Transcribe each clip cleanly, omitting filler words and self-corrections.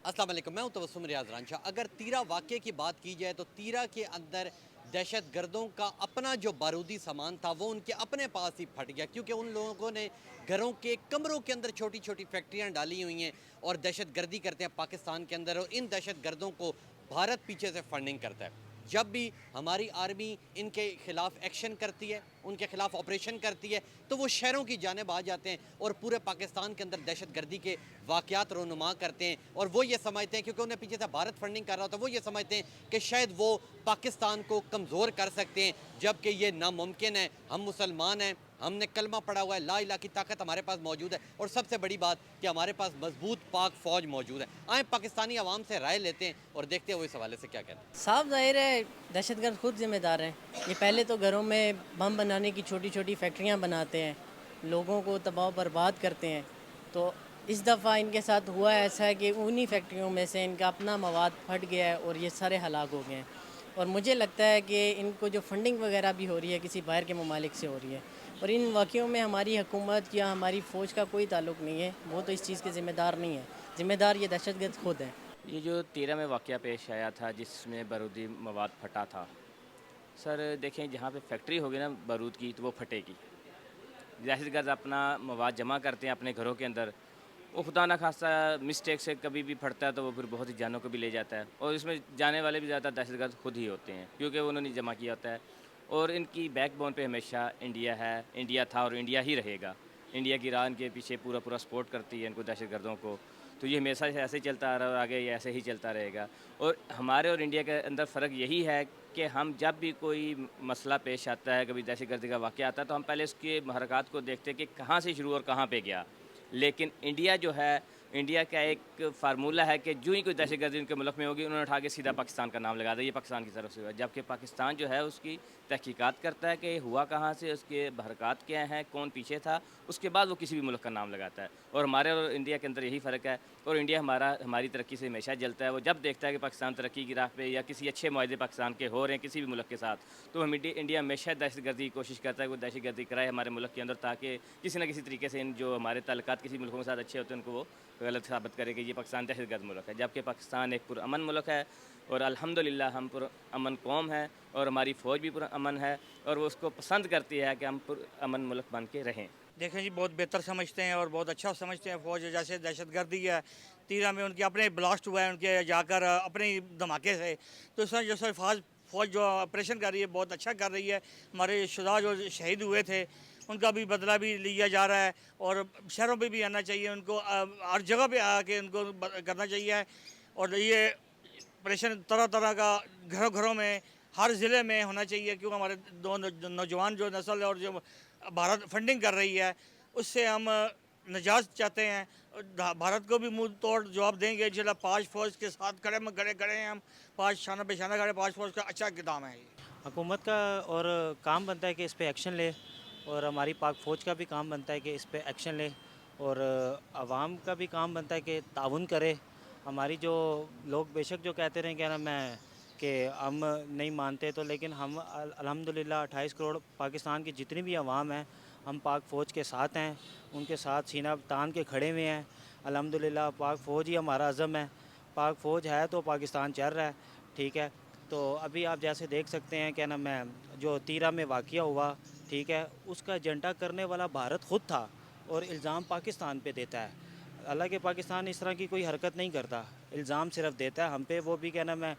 अस्सलाम वालेकुम, मैं हूं तबस्सुम रियाज रांझा। अगर तीरा वाक़े की बात की जाए तो तीरा के अंदर दहशत गर्दों का अपना जो बारूदी सामान था वो उनके अपने पास ही फट गया, क्योंकि उन लोगों ने घरों के कमरों के अंदर छोटी छोटी फैक्ट्रियां डाली हुई हैं और दहशत गर्दी करते हैं पाकिस्तान के अंदर। और इन दहशत गर्दों को भारत पीछे से फंडिंग करता है। जब भी हमारी आर्मी इनके खिलाफ एक्शन करती है, उनके खिलाफ ऑपरेशन करती है, तो वो शहरों की जानिब आ जाते हैं और पूरे पाकिस्तान के अंदर दहशत गर्दी के वाक़यात रोनुमा करते हैं। और वो ये समझते हैं, क्योंकि उन्हें पीछे से भारत फंडिंग कर रहा होता है, वो ये समझते हैं कि शायद वो पाकिस्तान को कमज़ोर कर सकते हैं, जबकि ये नामुमकिन है। हम मुसलमान हैं, हमने कलमा पढ़ा हुआ है, ला इलाहा की ताकत हमारे पास मौजूद है, और सबसे बड़ी बात कि हमारे पास मजबूत पाक फ़ौज मौजूद है। आए पाकिस्तानी आवाम से राय लेते हैं और देखते हैं वो इस हवाले से क्या कहते हैं। साफ ज़ाहिर है दहशतगर्द खुद ज़िम्मेदार हैं। ये पहले तो घरों में बम बनाने की छोटी छोटी फैक्ट्रियां बनाते हैं, लोगों को तबाह बर्बाद करते हैं। तो इस दफ़ा इनके साथ हुआ ऐसा है कि उन्हीं फैक्ट्रियों में से इनका अपना मवाद फट गया है और ये सारे हलाक हो गए हैं। और मुझे लगता है कि इनको जो फंडिंग वगैरह भी हो रही है किसी बाहर के ममालिक से हो रही है, और इन वाक़यों में हमारी हुकूमत या हमारी फ़ौज का कोई ताल्लुक़ नहीं है। वो तो इस चीज़ के ज़िम्मेदार नहीं है, ज़िम्मेदार ये दहशतगर्द खुद हैं। ये जो 13 में वाक़या पेश आया था जिसमें बारूदी मवाद फटा था। सर देखें, जहाँ पे फैक्ट्री होगी ना बारूद की तो वो फटेगी। दहशतगर्द अपना मवाद जमा करते हैं अपने घरों के अंदर, वो खुदा न खास्ता मिस्टेक से कभी भी फटता है तो वो फिर बहुत ही जानों को भी ले जाता है, और इसमें जाने वाले भी ज़्यादा दहशतगर्द खुद ही होते हैं क्योंकि उन्होंने जमा किया होता है। और इनकी बैकबोन पे हमेशा इंडिया है, इंडिया था और इंडिया ही रहेगा। इंडिया की राह इनके पीछे पूरा पूरा सपोर्ट करती है इनको, दहशतगर्दों को। तो ये हमेशा से ऐसे ही चलता आ रहा है और आगे ये ऐसे ही चलता रहेगा। और हमारे और इंडिया के अंदर फ़र्क यही है कि हम जब भी कोई मसला पेश आता है, कभी दहशतगर्दी का वाक़या आता है, तो हम पहले उसके हरकत को देखते हैं कि कहाँ से शुरू और कहाँ पे गया। लेकिन इंडिया जो है, इंडिया का एक फार्मूला है कि जो ही कोई दहशतगर्दी उनके मुल्क में होगी, उन्होंने उठा के सीधा पाकिस्तान का नाम लगा दिया, ये पाकिस्तान की तरफ से हुआ। जबकि पाकिस्तान जो है उसकी तहकीकात करता है कि हुआ कहाँ से, उसके हरकत क्या हैं, कौन पीछे था, उसके बाद वो किसी भी मुल्क का नाम लगाता है। और हमारे और इंडिया के अंदर यही फ़र्क है। और इंडिया हमारी तरक्की से हमेशा जलता है। वो जब देखता है कि पाकिस्तान तरक्की की राह पे या किसी अच्छे मुआहदे पाकिस्तान के हो रहे हैं किसी भी मुल्क के साथ, तो हम इंडिया हमेशा दहशतगर्दी की कोशिश करता है, वो दहशतगर्दी कराए हमारे मुल्क के अंदर, ताकि किसी न किसी तरीके से इन जो हमारे ताल्लुकात किसी मुल्कों के साथ अच्छे होते हैं उनको वो गलत साबित करे कि ये पाकिस्तान दहशतगर्द मुल्क है। जबकि पाकिस्तान एक पुरअमन मुल्क है, और अल्हम्दुलिल्लाह हम पुरअमन कौम है, और हमारी फ़ौज भी पुरअमन है, और वो उसको पसंद करती है कि हम पुरअमन मुल्क बन के रहें। देखें जी, बहुत बेहतर समझते हैं और बहुत अच्छा समझते हैं फ़ौज। जैसे दहशतगर्दी है, तीरा में उनके अपने ब्लास्ट हुआ है उनके जाकर अपने ही धमाके से। तो इस तरह जैसे फ़ौज जो ऑपरेशन कर रही है बहुत अच्छा कर रही है। हमारे शुदा जो शहीद हुए थे उनका भी बदला भी लिया जा रहा है, और शहरों पे भी आना चाहिए उनको, हर जगह पे आके उनको करना चाहिए। और ये ऑपरेशन तरह तरह का घरों घरों में हर ज़िले में होना चाहिए, क्योंकि हमारे दो नौजवान जो नस्ल है और जो भारत फंडिंग कर रही है उससे हम निजात चाहते हैं। भारत को भी मुंह तोड़ जवाब देंगे। जिला पाँच फौज के साथ खड़े खड़े हैं हम, पाँच शाना पे शाना खड़े, पाँच फौज का अच्छा इक़दाम है ये। हुकूमत का और काम बनता है कि इस पे एक्शन ले, और हमारी पाक फ़ौज का भी काम बनता है कि इस पे एक्शन ले, और आवाम का भी काम बनता है कि ताउन करे। हमारी जो लोग बेशक जो कहते रहें क्या नाम है कि हम नहीं मानते, तो लेकिन हम अल्हम्दुलिल्लाह 28 करोड़ पाकिस्तान की जितनी भी आवाम है, हम पाक फ़ौज के साथ हैं, उनके साथ सीना तान के खड़े हुए हैं। अल्हम्दुलिल्लाह पाक फ़ौज ही हमारा अज़म है। पाक फ़ौज है तो पाकिस्तान चल रहा है, ठीक है। तो अभी आप जैसे देख सकते हैं क्या नाम है जो तीरा में वाक़या हुआ, ठीक है, उसका एजेंडा करने वाला भारत ख़ुद था और इल्ज़ाम पाकिस्तान पे देता है। हालांकि पाकिस्तान इस तरह की कोई हरकत नहीं करता, इल्ज़ाम सिर्फ देता है हम पे, वो भी क्या नाम है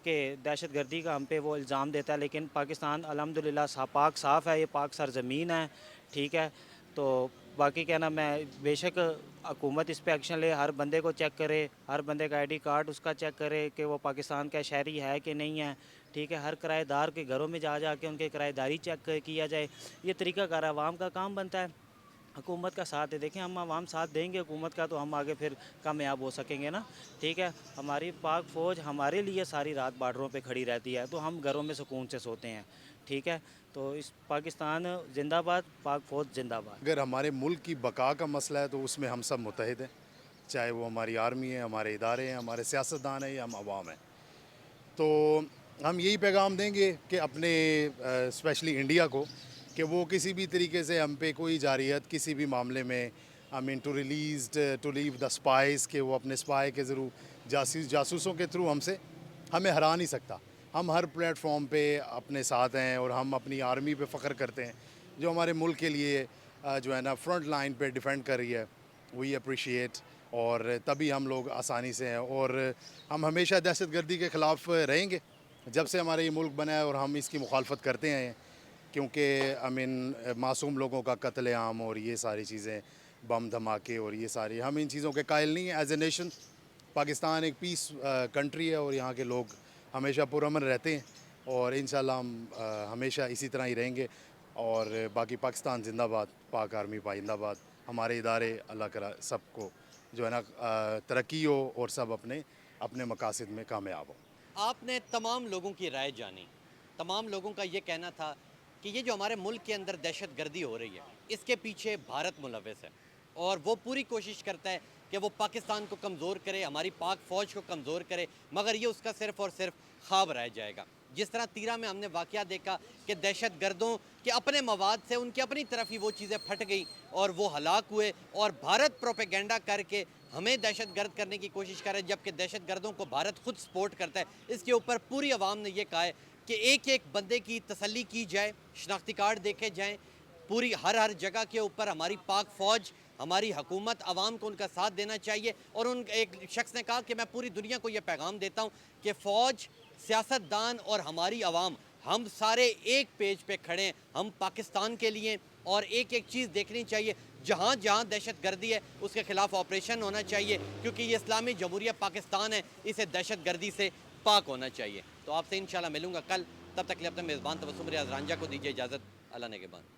कि दहशतगर्दी का हम पे वो इल्ज़ाम देता है। लेकिन पाकिस्तान अल्हम्दुलिल्लाह पाक साफ़ है, ये पाक सरज़मीन है, ठीक है। तो बाकी क्या नाम है बेशक हुकूमत इस पे एक्शन ले, हर बंदे को चेक करे, हर बंदे का आईडी कार्ड उसका चेक करे कि वो पाकिस्तान का शहरी है कि नहीं है, ठीक है। हर किराएदार के घरों में जा जा के उनके किराएदारी चेक किया जाए। ये तरीक़ाकार आवाम का काम बनता है, हुकूमत का साथ है। देखें हम आवाम साथ देंगे हुकूमत का तो हम आगे फिर कामयाब हो सकेंगे ना, ठीक है। हमारी पाक फ़ौज हमारे लिए सारी रात बॉर्डरों पे खड़ी रहती है, तो हम घरों में सुकून से सोते हैं, ठीक है। तो इस पाकिस्तान ज़िंदाबाद, पाक फ़ौज ज़िंदाबाद। अगर हमारे मुल्क की बका का मसला है तो उसमें हम सब मुतहद हैं, चाहे वो हमारी आर्मी है, हमारे इदारे हैं, हमारे सियासतदान हैं या हम आवाम हैं। तो हम यही पैगाम देंगे कि अपने स्पेशली इंडिया को कि वो किसी भी तरीके से हम पे कोई जारियत किसी भी मामले में, I mean to leave the spice, कि वो अपने स्पाई के جاسوسوں کے تھرو ہمیں ہرا نہیں سکتا. ہم ہر پلیٹ فارم پہ اپنے ساتھ ہیں اور ہم اپنی آرمی پہ فخر کرتے ہیں جو ہمارے ملک کے لیے جو ہے نا فرنٹ لائن پہ ڈیفینڈ کر رہی ہے. وی اپریشیٹ, اور تبھی ہم لوگ آسانی سے ہیں. اور ہم ہمیشہ دہشت گردی کے خلاف رہیں گے جب سے ہمارا یہ ملک بنا ہے, اور ہم اس کی مخالفت کرتے ہیں کیونکہ معصوم لوگوں کا قتل عام اور یہ ساری چیزیں, بم دھماکے اور یہ ساری, ہم ان چیزوں کے قائل نہیں ہیں. ایز اے نیشن پاکستان ایک پیس کنٹری ہے اور یہاں کے لوگ ہمیشہ پرامن رہتے ہیں, اور انشاءاللہ ہم ہمیشہ اسی طرح ہی رہیں گے. اور باقی پاکستان زندہ باد, پاک آرمی پائندہ باد. ہمارے ادارے اللہ کرا سب کو جو ہے نا ترقی ہو اور سب اپنے مقاصد میں کامیاب ہوں. آپ نے تمام لوگوں کی رائے جانی. تمام لوگوں کا یہ کہنا تھا کہ یہ جو ہمارے ملک کے اندر دہشت گردی ہو رہی ہے اس کے پیچھے بھارت ملوث ہے, اور وہ پوری کوشش کرتا ہے کہ وہ پاکستان کو کمزور کرے, ہماری پاک فوج کو کمزور کرے, مگر یہ اس کا صرف اور صرف خواب رہ جائے گا. جس طرح تیرا میں ہم نے واقعہ دیکھا کہ دہشت گردوں کے اپنے مواد سے ان کی اپنی طرف ہی وہ چیزیں پھٹ گئیں اور وہ ہلاک ہوئے, اور بھارت پروپیگنڈا کر کے ہمیں دہشت گرد کرنے کی کوشش کر رہے ہیں, جبکہ دہشت گردوں کو بھارت خود سپورٹ کرتا ہے. اس کے اوپر پوری عوام نے یہ کہا ہے کہ ایک ایک بندے کی تسلی کی جائے, شناختی کارڈ دیکھے جائیں, پوری ہر جگہ کے اوپر ہماری پاک فوج, ہماری حکومت, عوام کو ان کا ساتھ دینا چاہیے. اور ایک شخص نے کہا کہ میں پوری دنیا کو یہ پیغام دیتا ہوں کہ فوج, سیاستدان اور ہماری عوام, ہم سارے ایک پیج پہ کھڑے ہیں, ہم پاکستان کے لیے. اور ایک ایک چیز دیکھنی چاہیے, جہاں جہاں دہشت گردی ہے اس کے خلاف آپریشن ہونا چاہیے, کیونکہ یہ اسلامی جمہوریہ پاکستان ہے, اسے دہشت گردی سے پاک ہونا چاہیے. تو آپ سے انشاءاللہ ملوں گا کل. تب تک کے لیے اپنے میزبان تبسم ریاض رانجھا کو دیجیے اجازت. اللہ نگہبان.